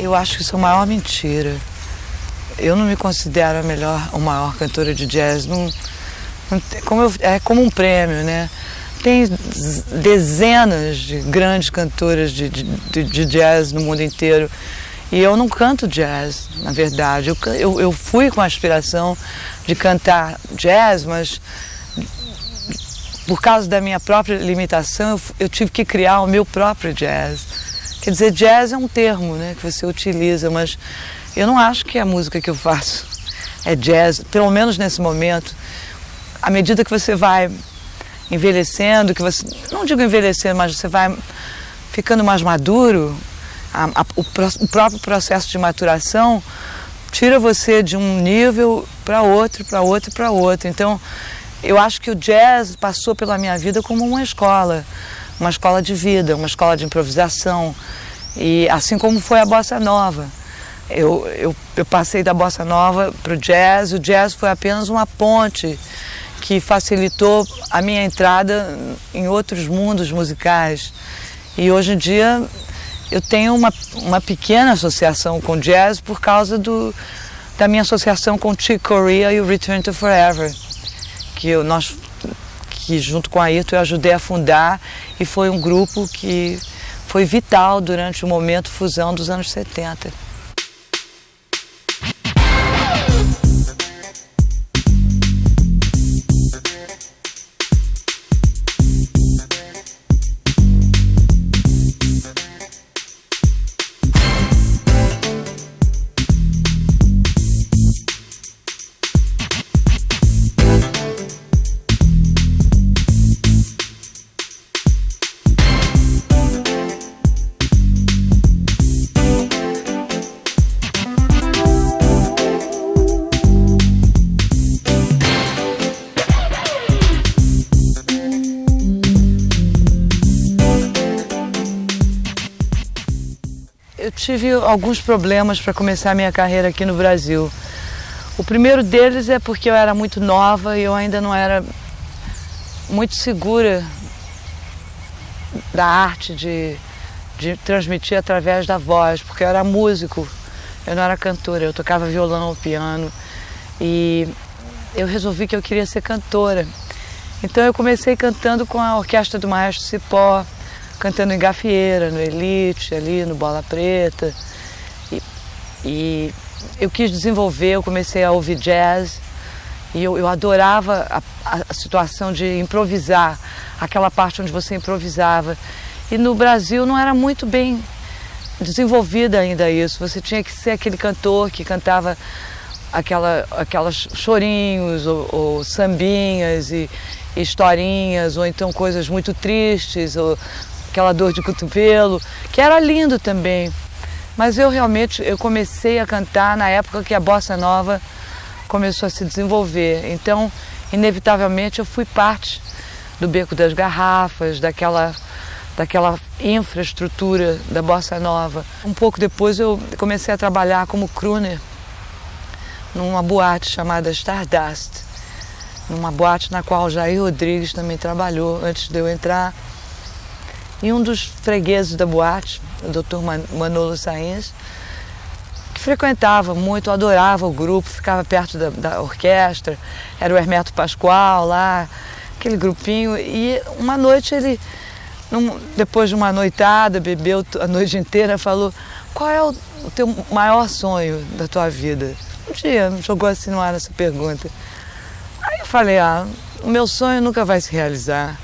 Eu acho que isso é a maior mentira. Eu não me considero a maior cantora de jazz. É como um prêmio, né? Tem dezenas de grandes cantoras de jazz no mundo inteiro. E eu não canto jazz, na verdade. Eu fui com a aspiração de cantar jazz, mas por causa da minha própria limitação, eu tive que criar o meu próprio jazz. Quer dizer, jazz é um termo, né, que você utiliza, mas eu não acho que a música que eu faço é jazz, pelo menos nesse momento. À medida que você vai envelhecendo, não digo envelhecendo, mas você vai ficando mais maduro, o próprio processo de maturação tira você de um nível para outro, para outro, para outro. Então, eu acho que o jazz passou pela minha vida como uma escola de vida, uma escola de improvisação, e assim como foi a bossa nova. Eu passei da bossa nova para o jazz foi apenas uma ponte que facilitou a minha entrada em outros mundos musicais. E hoje em dia eu tenho uma pequena associação com jazz por causa da minha associação com Chick Corea e o Return to Forever, que junto com a Ayrton eu ajudei a fundar, e foi um grupo que foi vital durante o momento fusão dos anos 70. Eu tive alguns problemas para começar a minha carreira aqui no Brasil. O primeiro deles é porque eu era muito nova e eu ainda não era muito segura da arte de transmitir através da voz, porque eu era músico, eu não era cantora, eu tocava violão, piano, e eu resolvi que eu queria ser cantora. Então eu comecei cantando com a orquestra do Maestro Cipó, cantando em Gafieira, no Elite, ali no Bola Preta. E eu quis desenvolver, eu comecei a ouvir jazz e eu adorava a situação de improvisar, aquela parte onde você improvisava. E no Brasil não era muito bem desenvolvida ainda isso. Você tinha que ser aquele cantor que cantava aquelas chorinhos ou sambinhas e historinhas, ou então coisas muito tristes, ou aquela dor de cotovelo, que era lindo também. Mas eu comecei a cantar na época que a bossa nova começou a se desenvolver. Então, inevitavelmente, eu fui parte do Beco das Garrafas, daquela infraestrutura da bossa nova. Um pouco depois eu comecei a trabalhar como crooner numa boate chamada Stardust, numa boate na qual Jair Rodrigues também trabalhou antes de eu entrar. E um dos fregueses da boate, o Dr. Manolo Sainz, que frequentava muito, adorava o grupo, ficava perto da orquestra, era o Hermeto Pascoal lá, aquele grupinho. E uma noite ele, depois de uma noitada, bebeu a noite inteira, falou: qual é o teu maior sonho da tua vida? Um dia jogou assim no ar essa pergunta. Aí eu falei: o meu sonho nunca vai se realizar.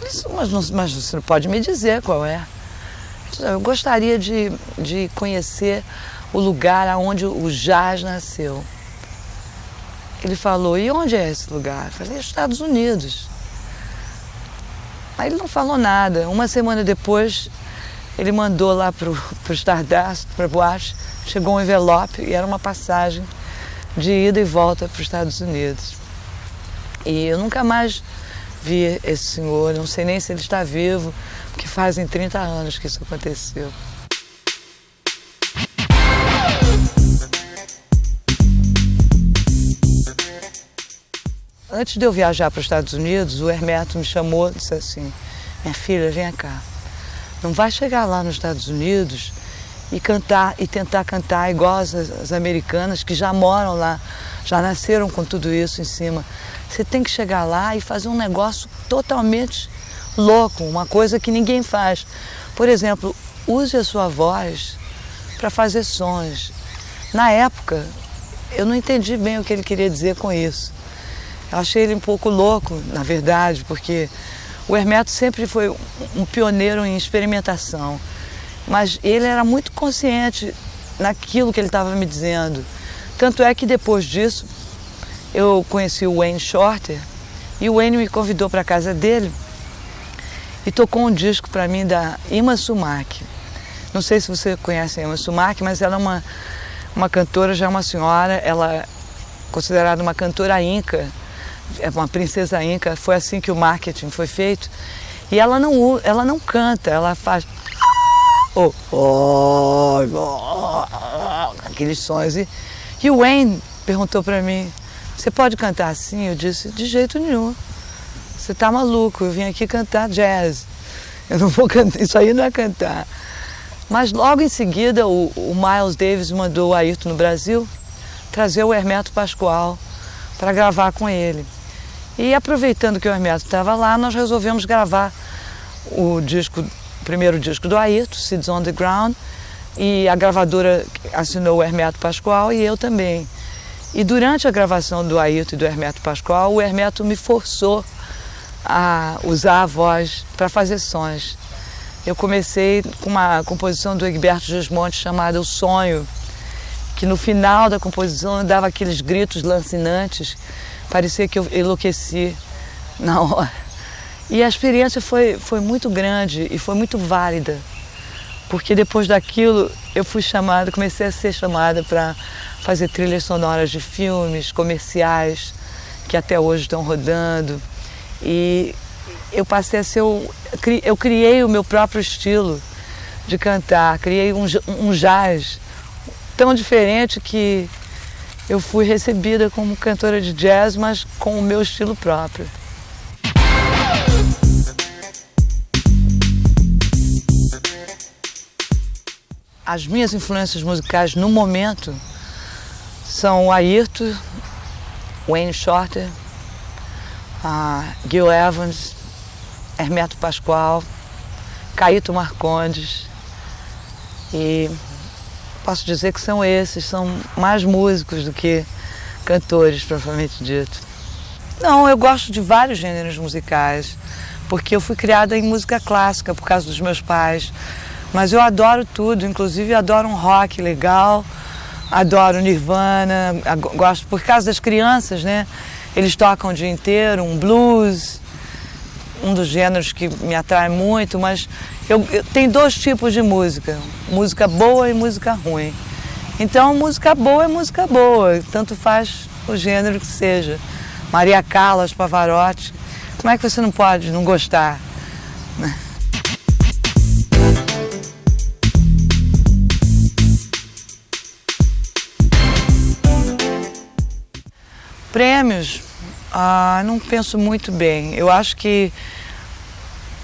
Ele disse: mas você não pode me dizer qual é. Eu gostaria de conhecer o lugar onde o jazz nasceu. Ele falou: e onde é esse lugar? Eu falei: Estados Unidos. Aí ele não falou nada. Uma semana depois, ele mandou lá para o Stardust, para a boate, chegou um envelope e era uma passagem de ida e volta para os Estados Unidos. E eu nunca mais vi esse senhor, não sei nem se ele está vivo, porque fazem 30 anos que isso aconteceu. Antes de eu viajar para os Estados Unidos, o Hermeto me chamou e disse assim: minha filha, vem cá, não vai chegar lá nos Estados Unidos e cantar e tentar cantar igual as americanas que já moram lá, já nasceram com tudo isso em cima. Você tem que chegar lá e fazer um negócio totalmente louco, uma coisa que ninguém faz. Por exemplo, use a sua voz para fazer sons. Na época, eu não entendi bem o que ele queria dizer com isso. Eu achei ele um pouco louco, na verdade, porque o Hermeto sempre foi um pioneiro em experimentação. Mas ele era muito consciente naquilo que ele estava me dizendo. Tanto é que depois disso, eu conheci o Wayne Shorter e o Wayne me convidou para a casa dele e tocou um disco para mim da Irma Sumac. Não sei se você conhece a Irma Sumac, mas ela é uma cantora, já uma senhora, ela é considerada uma cantora inca, é uma princesa inca, foi assim que o marketing foi feito. E ela não canta, ela faz aqueles sons. E o Wayne perguntou para mim, você pode cantar assim? Eu disse, de jeito nenhum. Você tá maluco, eu vim aqui cantar jazz. Eu não vou cantar, isso aí não é cantar. Mas logo em seguida o Miles Davis mandou o Ayrton no Brasil trazer o Hermeto Pascoal para gravar com ele. E aproveitando que o Hermeto estava lá, nós resolvemos gravar o primeiro disco do Ayrton, Seeds on the Ground, e a gravadora assinou o Hermeto Pascoal e eu também. E durante a gravação do Ayrton e do Hermeto Pascoal, o Hermeto me forçou a usar a voz para fazer sons. Eu comecei com uma composição do Egberto Gismonti chamada O Sonho, que no final da composição eu dava aqueles gritos lancinantes, parecia que eu enlouqueci na hora. E a experiência foi muito grande e foi muito válida, porque depois daquilo eu comecei a ser chamada para fazer trilhas sonoras de filmes, comerciais, que até hoje estão rodando. E eu passei a ser eu criei o meu próprio estilo de cantar, criei um jazz tão diferente que eu fui recebida como cantora de jazz, mas com o meu estilo próprio. As minhas influências musicais no momento são o Ayrton, Wayne Shorter, Gil Evans, Hermeto Pascoal, Caíto Marcondes, e posso dizer que são mais músicos do que cantores, propriamente dito. Não, eu gosto de vários gêneros musicais, porque eu fui criada em música clássica por causa dos meus pais, mas eu adoro tudo, inclusive adoro um rock legal, adoro Nirvana, gosto por causa das crianças, né? Eles tocam o dia inteiro, um blues, um dos gêneros que me atrai muito, mas tem dois tipos de música boa e música ruim. Então, música boa é música boa, tanto faz o gênero que seja. Maria Callas, Pavarotti, como é que você não pode não gostar? Prêmios, não penso muito bem. Eu acho que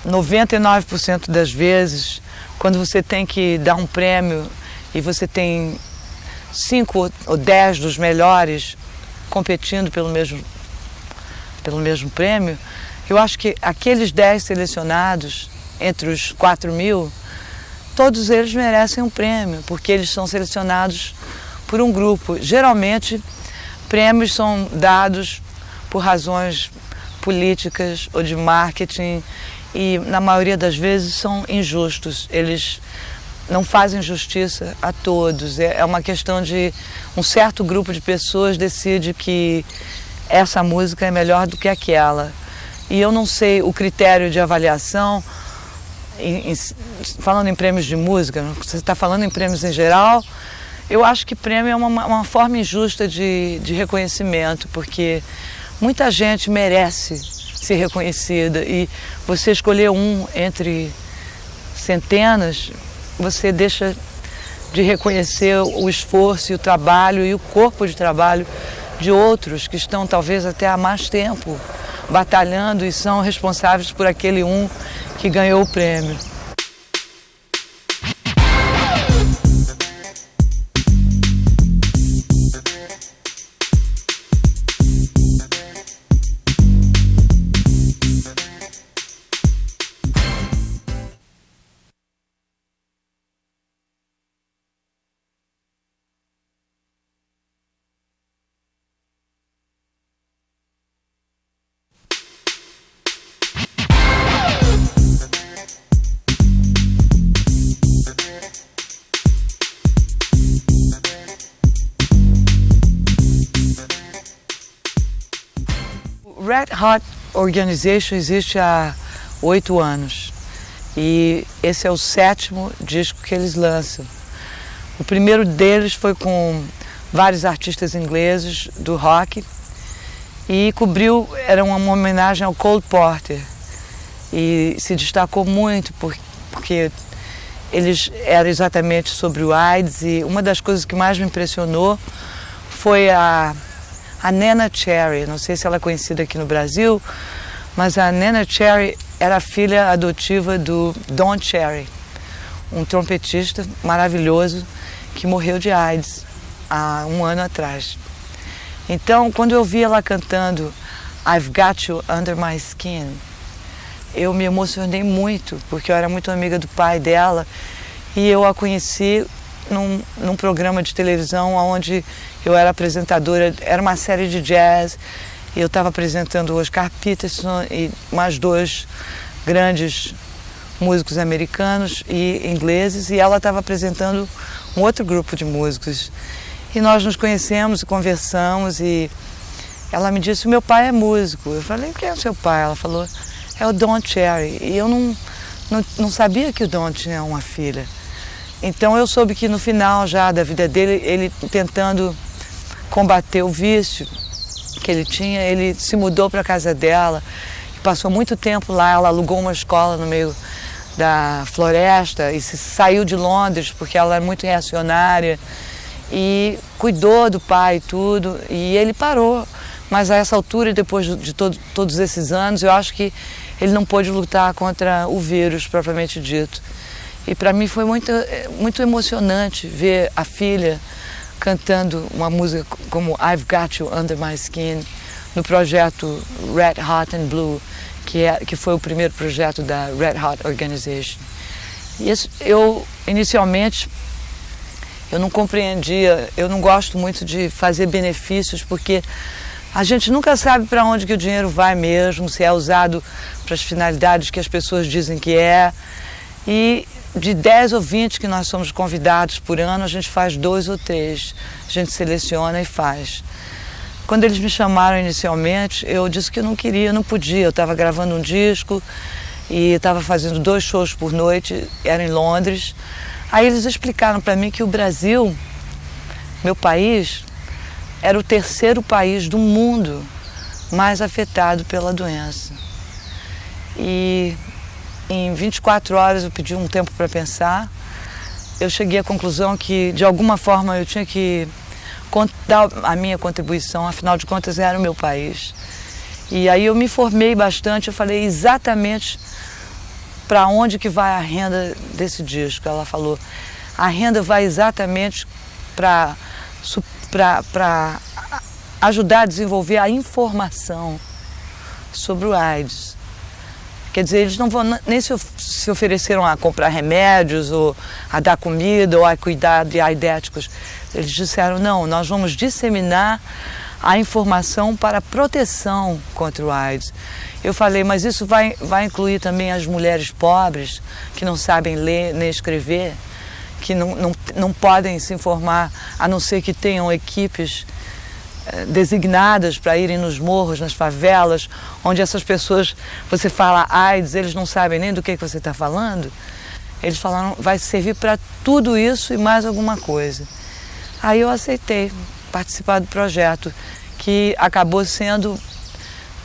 99% das vezes, quando você tem que dar um prêmio e você tem 5 ou 10 dos melhores competindo pelo mesmo prêmio, eu acho que aqueles 10 selecionados, entre os 4.000, todos eles merecem um prêmio, porque eles são selecionados por um grupo. Geralmente, prêmios são dados por razões políticas ou de marketing e, na maioria das vezes, são injustos. Eles não fazem justiça a todos. É uma questão de um certo grupo de pessoas decide que essa música é melhor do que aquela. E eu não sei o critério de avaliação, falando em prêmios de música, você está falando em prêmios em geral. Eu acho que prêmio é uma forma injusta de reconhecimento, porque muita gente merece ser reconhecida e você escolher um entre centenas, você deixa de reconhecer o esforço e o trabalho e o corpo de trabalho de outros que estão talvez até há mais tempo batalhando e são responsáveis por aquele um que ganhou o prêmio. Red Hot Organization existe há 8 anos e esse é o 7º disco que eles lançam. O primeiro deles foi com vários artistas ingleses do rock e era uma homenagem ao Cole Porter e se destacou muito porque eles eram exatamente sobre o AIDS e uma das coisas que mais me impressionou foi a Neneh Cherry. Não sei se ela é conhecida aqui no Brasil, mas a Neneh Cherry era a filha adotiva do Don Cherry, um trompetista maravilhoso que morreu de AIDS há 1 ano atrás. Então, quando eu vi ela cantando I've Got You Under My Skin, eu me emocionei muito, porque eu era muito amiga do pai dela e eu a conheci num programa de televisão onde eu era apresentadora, era uma série de jazz e eu estava apresentando o Oscar Peterson e mais 2 grandes músicos americanos e ingleses e ela estava apresentando um outro grupo de músicos e nós nos conhecemos e conversamos e ela me disse: meu pai é músico. Eu falei: quem é o seu pai? Ela falou: é o Don Cherry. E eu não sabia que o Don tinha uma filha. Então eu soube que no final já da vida dele, ele tentando combater o vício que ele tinha, ele se mudou para a casa dela, passou muito tempo lá, ela alugou uma escola no meio da floresta e saiu de Londres porque ela era muito reacionária e cuidou do pai e tudo, e ele parou. Mas a essa altura, depois de todos esses anos, eu acho que ele não pôde lutar contra o vírus, propriamente dito. E para mim foi muito emocionante ver a filha cantando uma música como I've Got You Under My Skin no projeto Red Hot and Blue, que foi o primeiro projeto da Red Hot Organization. E inicialmente, eu não compreendia, eu não gosto muito de fazer benefícios, porque a gente nunca sabe para onde que o dinheiro vai mesmo, se é usado para as finalidades que as pessoas dizem que é. E de 10 ou 20 que nós somos convidados por ano, a gente faz 2 ou 3. A gente seleciona e faz. Quando eles me chamaram inicialmente, eu disse que eu não queria, não podia. Eu estava gravando um disco e estava fazendo 2 shows por noite, era em Londres. Aí eles explicaram para mim que o Brasil, meu país, era o 3º país do mundo mais afetado pela doença. E em 24 horas eu pedi um tempo para pensar. Eu cheguei à conclusão que, de alguma forma, eu tinha que dar a minha contribuição, afinal de contas era o meu país. E aí eu me informei bastante, eu falei exatamente para onde que vai a renda desse disco. Ela falou: a renda vai exatamente para ajudar a desenvolver a informação sobre o AIDS. Quer dizer, eles não vão nem se ofereceram a comprar remédios, ou a dar comida, ou a cuidar de aidéticos. Eles disseram: não, nós vamos disseminar a informação para proteção contra o AIDS. Eu falei: mas isso vai incluir também as mulheres pobres, que não sabem ler nem escrever, que não podem se informar, a não ser que tenham equipes designadas para irem nos morros, nas favelas, onde essas pessoas, você fala AIDS, eles não sabem nem do que você está falando. Eles falaram: vai servir para tudo isso e mais alguma coisa. Aí eu aceitei participar do projeto, que acabou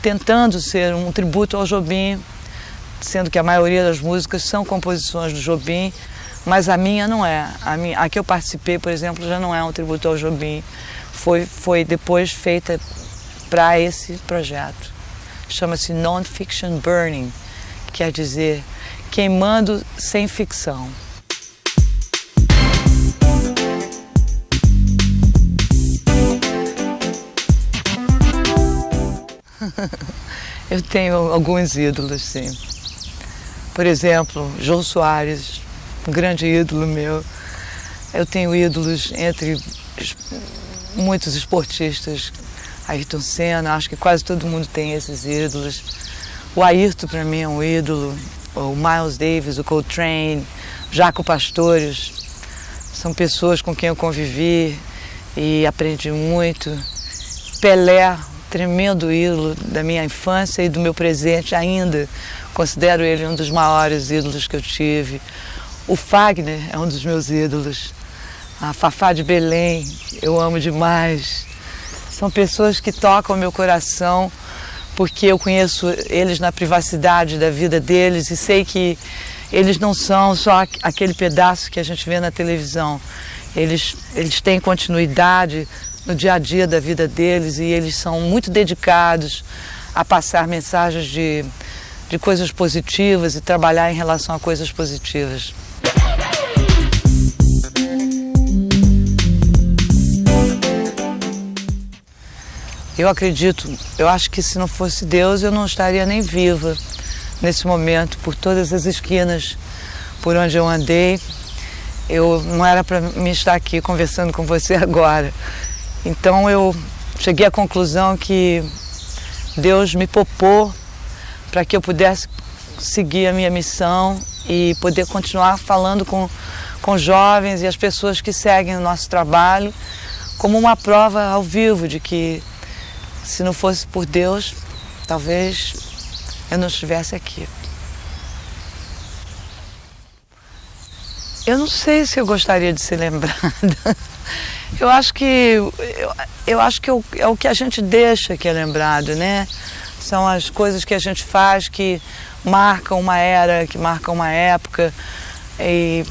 tentando ser um tributo ao Jobim, sendo que a maioria das músicas são composições do Jobim, mas a minha não é. A que eu participei, por exemplo, já não é um tributo ao Jobim. Foi depois feita para esse projeto. Chama-se Non-Fiction Burning, que quer dizer queimando sem ficção. Eu tenho alguns ídolos, sim. Por exemplo, Jô Soares, um grande ídolo meu. Eu tenho ídolos entre muitos esportistas, Ayrton Senna, acho que quase todo mundo tem esses ídolos. O Ayrton, para mim, é um ídolo. O Miles Davis, o Coltrane, Jaco Pastorius, são pessoas com quem eu convivi e aprendi muito. Pelé, tremendo ídolo da minha infância e do meu presente ainda. Considero ele um dos maiores ídolos que eu tive. O Fagner é um dos meus ídolos. A Fafá de Belém, eu amo demais. São pessoas que tocam o meu coração porque eu conheço eles na privacidade da vida deles e sei que eles não são só aquele pedaço que a gente vê na televisão. Eles têm continuidade no dia a dia da vida deles e eles são muito dedicados a passar mensagens de coisas positivas e trabalhar em relação a coisas positivas. Eu acredito, eu acho que se não fosse Deus eu não estaria nem viva nesse momento, por todas as esquinas por onde eu andei. Eu não era para mim estar aqui conversando com você agora. Então eu cheguei à conclusão que Deus me poupou para que eu pudesse seguir a minha missão e poder continuar falando com jovens e as pessoas que seguem o nosso trabalho como uma prova ao vivo de que se não fosse por Deus, talvez eu não estivesse aqui. Eu não sei se eu gostaria de ser lembrada. Eu acho que é o que a gente deixa que é lembrado, né? São as coisas que a gente faz que marcam uma era, que marcam uma época. E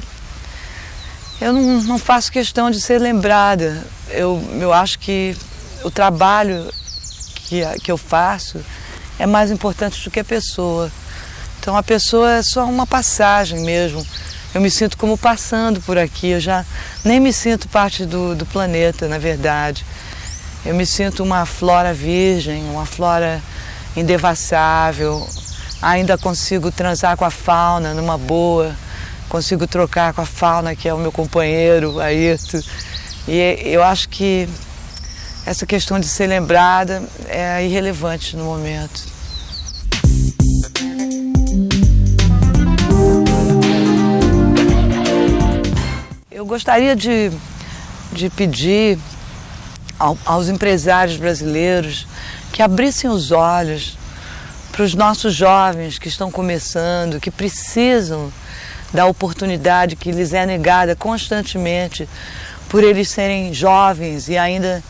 eu não faço questão de ser lembrada. Eu acho que o trabalho que eu faço é mais importante do que a pessoa. Então a pessoa é só uma passagem mesmo. Eu me sinto como passando por aqui, eu já nem me sinto parte do planeta, na verdade. Eu me sinto uma flora virgem, uma flora indevassável. Ainda consigo transar com a fauna numa boa, consigo trocar com a fauna que é o meu companheiro, Ayrton. E eu acho que essa questão de ser lembrada é irrelevante no momento. Eu gostaria de pedir aos empresários brasileiros que abrissem os olhos para os nossos jovens que estão começando, que precisam da oportunidade que lhes é negada constantemente por eles serem jovens e ainda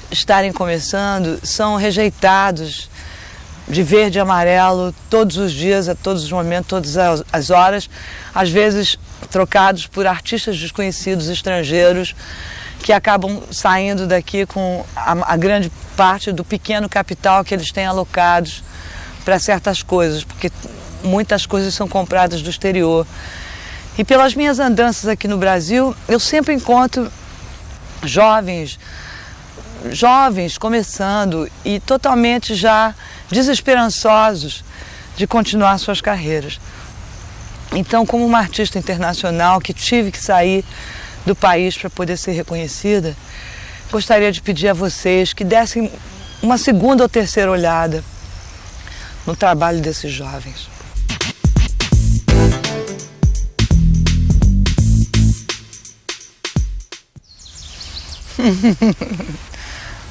estarem começando, são rejeitados de verde e amarelo todos os dias, a todos os momentos, todas as horas, às vezes trocados por artistas desconhecidos estrangeiros que acabam saindo daqui com a grande parte do pequeno capital que eles têm alocados para certas coisas, porque muitas coisas são compradas do exterior. E pelas minhas andanças aqui no Brasil, eu sempre encontro jovens começando e totalmente já desesperançosos de continuar suas carreiras. Então, como uma artista internacional que tive que sair do país para poder ser reconhecida, gostaria de pedir a vocês que dessem uma segunda ou terceira olhada no trabalho desses jovens.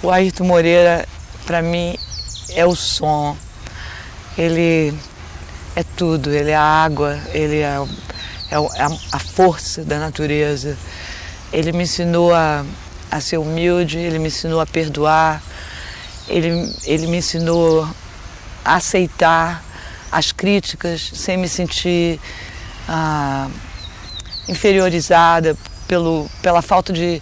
O Ayrton Moreira, para mim, é o som. Ele é tudo, ele é a água, ele é a força da natureza. Ele me ensinou a ser humilde, ele me ensinou a perdoar, ele me ensinou a aceitar as críticas sem me sentir inferiorizada pela falta de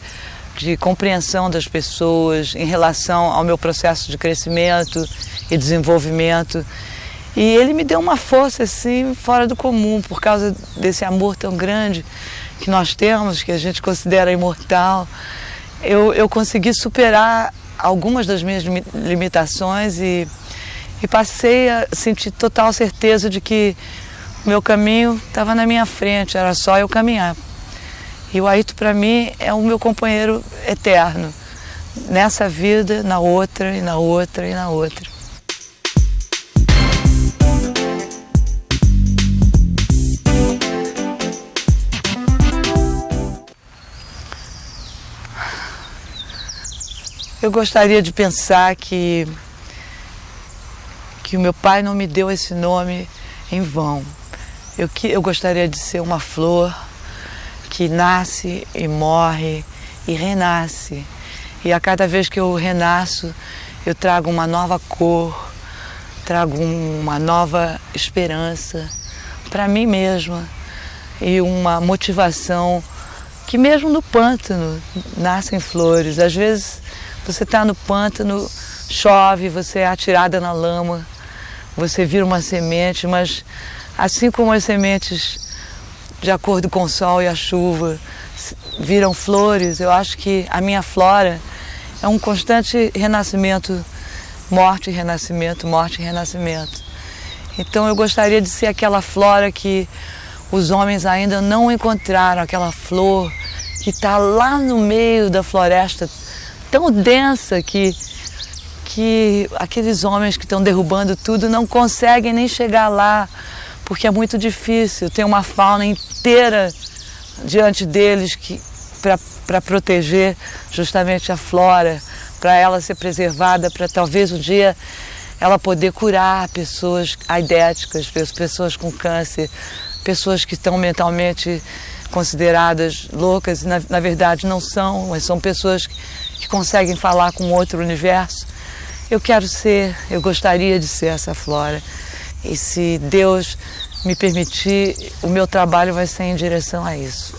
compreensão das pessoas em relação ao meu processo de crescimento e desenvolvimento. E ele me deu uma força assim fora do comum por causa desse amor tão grande que nós temos, que a gente considera imortal. Eu consegui superar algumas das minhas limitações e passei a sentir total certeza de que o meu caminho estava na minha frente, era só eu caminhar. E o Ayrton, para mim, é o meu companheiro eterno, nessa vida, na outra e na outra e na outra. Eu gostaria de pensar que que o meu pai não me deu esse nome em vão. Eu gostaria de ser uma flor que nasce e morre e renasce. E a cada vez que eu renasço, eu trago uma nova cor, trago uma nova esperança para mim mesma e uma motivação que mesmo no pântano nascem flores. Às vezes você está no pântano, chove, você é atirada na lama, você vira uma semente, mas assim como as sementes, de acordo com o sol e a chuva, viram flores, eu acho que a minha flora é um constante renascimento, morte e renascimento, morte e renascimento. Então eu gostaria de ser aquela flora que os homens ainda não encontraram, aquela flor que está lá no meio da floresta, tão densa que aqueles homens que estão derrubando tudo não conseguem nem chegar lá, porque é muito difícil. Tem uma fauna inteira diante deles para proteger justamente a flora, para ela ser preservada, para talvez um dia ela poder curar pessoas aidéticas, pessoas com câncer, pessoas que estão mentalmente consideradas loucas, na verdade não são, mas são pessoas que conseguem falar com outro universo. Eu gostaria de ser essa flora. E se Deus me permitir, o meu trabalho vai ser em direção a isso.